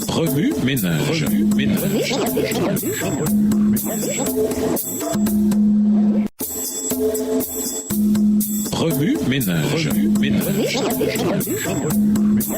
Remue ménage. Remue ménage.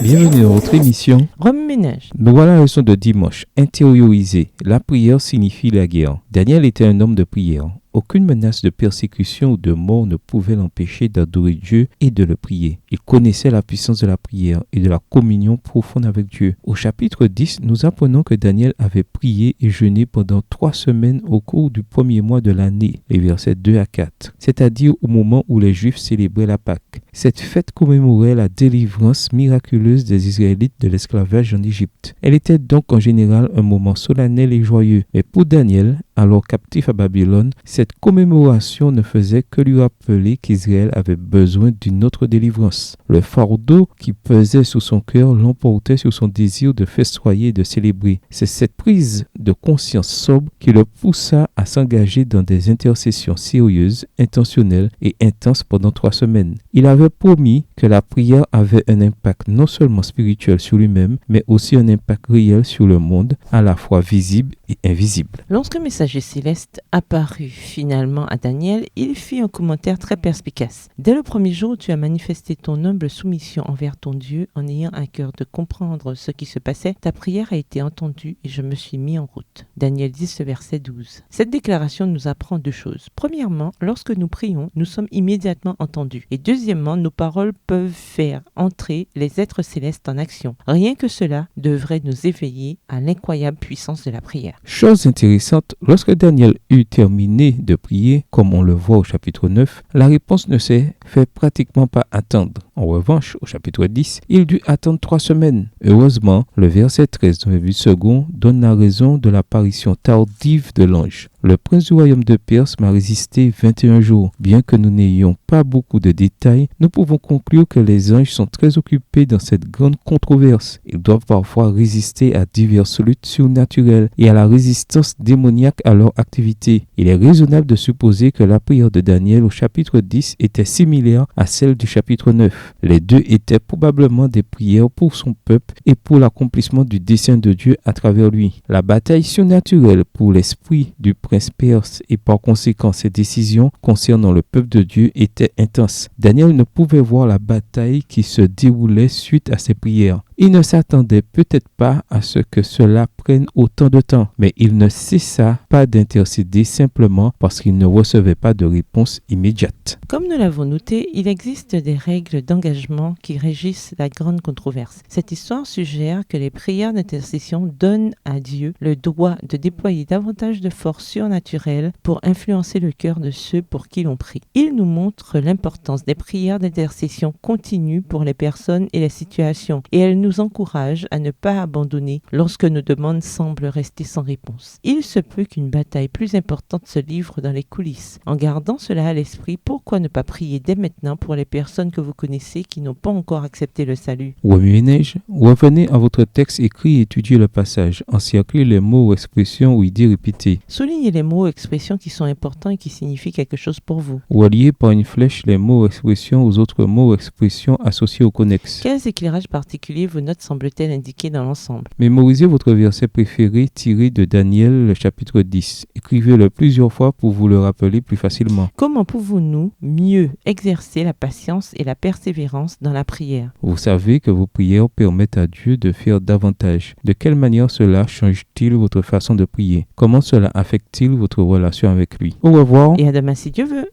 Bienvenue dans votre émission Remue ménage. Nous voilà à la leçon de dimanche. Intérioriser. La prière signifie la guerre. Daniel était un homme de prière. Aucune menace de persécution ou de mort ne pouvait l'empêcher d'adorer Dieu et de le prier. Il connaissait la puissance de la prière et de la communion profonde avec Dieu. Au chapitre 10, nous apprenons que Daniel avait prié et jeûné pendant 3 semaines au cours du premier mois de l'année, les versets 2 à 4, c'est-à-dire au moment où les Juifs célébraient la Pâque. Cette fête commémorait la délivrance miraculeuse des Israélites de l'esclavage en Égypte. Elle était donc en général un moment solennel et joyeux. Mais pour Daniel, alors captif à Babylone, cette commémoration ne faisait que lui rappeler qu'Israël avait besoin d'une autre délivrance. Le fardeau qui pesait sur son cœur l'emportait sur son désir de festoyer et de célébrer. C'est cette prise de conscience sobre qui le poussa à s'engager dans des intercessions sérieuses, intentionnelles et intenses pendant 3 semaines. Il avait promis que la prière avait un impact non seulement spirituel sur lui-même, mais aussi un impact réel sur le monde, à la fois visible et invisible. Lorsque le messager céleste apparut finalement à Daniel, il fit un commentaire très perspicace. Dès le premier jour où tu as manifesté ton humble soumission envers ton Dieu en ayant un cœur de comprendre ce qui se passait, ta prière a été entendue et je me suis mis en route. Daniel 10, verset 12. Cette déclaration nous apprend 2 choses. Premièrement, lorsque nous prions, nous sommes immédiatement entendus. Et deuxièmement, nos paroles peuvent faire entrer les êtres célestes en action. Rien que cela devrait nous éveiller à l'incroyable puissance de la prière. Chose intéressante, lorsque Daniel eut terminé de prier, comme on le voit au chapitre 9, la réponse ne s'est fait pratiquement pas attendre. En revanche, au chapitre 10, il dut attendre 3 semaines. Heureusement, le verset 13 dans le 8 second donne la raison de l'apparition tardive de l'ange. Le prince du royaume de Perse m'a résisté 21 jours. Bien que nous n'ayons pas beaucoup de détails, nous pouvons conclure que les anges sont très occupés dans cette grande controverse. Ils doivent parfois résister à diverses luttes surnaturelles et à la résistance démoniaque à leur activité. Il est raisonnable de supposer que la prière de Daniel au chapitre 10 était similaire à celle du chapitre 9. Les deux étaient probablement des prières pour son peuple et pour l'accomplissement du dessein de Dieu à travers lui. La bataille surnaturelle pour l'esprit du prince perse et par conséquent ses décisions concernant le peuple de Dieu étaient intenses. Daniel ne pouvait voir la bataille qui se déroulait suite à ses prières. Il ne s'attendait peut-être pas à ce que cela prenne autant de temps, mais il ne cessa pas d'intercéder simplement parce qu'il ne recevait pas de réponse immédiate. Comme nous l'avons noté, il existe des règles d'engagement qui régissent la grande controverse. Cette histoire suggère que les prières d'intercession donnent à Dieu le droit de déployer davantage de force surnaturelle pour influencer le cœur de ceux pour qui l'on prie. Il nous montre l'importance des prières d'intercession continues pour les personnes et les situations, et elles nous encourage à ne pas abandonner lorsque nos demandes semblent rester sans réponse. Il se peut qu'une bataille plus importante se livre dans les coulisses. En gardant cela à l'esprit, pourquoi ne pas prier dès maintenant pour les personnes que vous connaissez qui n'ont pas encore accepté le salut? Remue ménage, revenez à votre texte écrit et étudiez le passage. Encerclez les mots ou expressions ou idées répétées. Soulignez les mots ou expressions qui sont importants et qui signifient quelque chose pour vous. Reliez par une flèche les mots ou expressions aux autres mots ou expressions associés au connexe. Quels éclairages particuliers vos notes semblent-elles indiquer dans l'ensemble? Mémorisez votre verset préféré tiré de Daniel, le chapitre 10. Écrivez-le plusieurs fois pour vous le rappeler plus facilement. Comment pouvons-nous mieux exercer la patience et la persévérance dans la prière? Vous savez que vos prières permettent à Dieu de faire davantage. De quelle manière cela change-t-il votre façon de prier? Comment cela affecte-t-il votre relation avec lui? Au revoir. Et à demain si Dieu veut.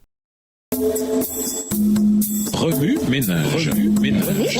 Remue ménage. Remue ménage.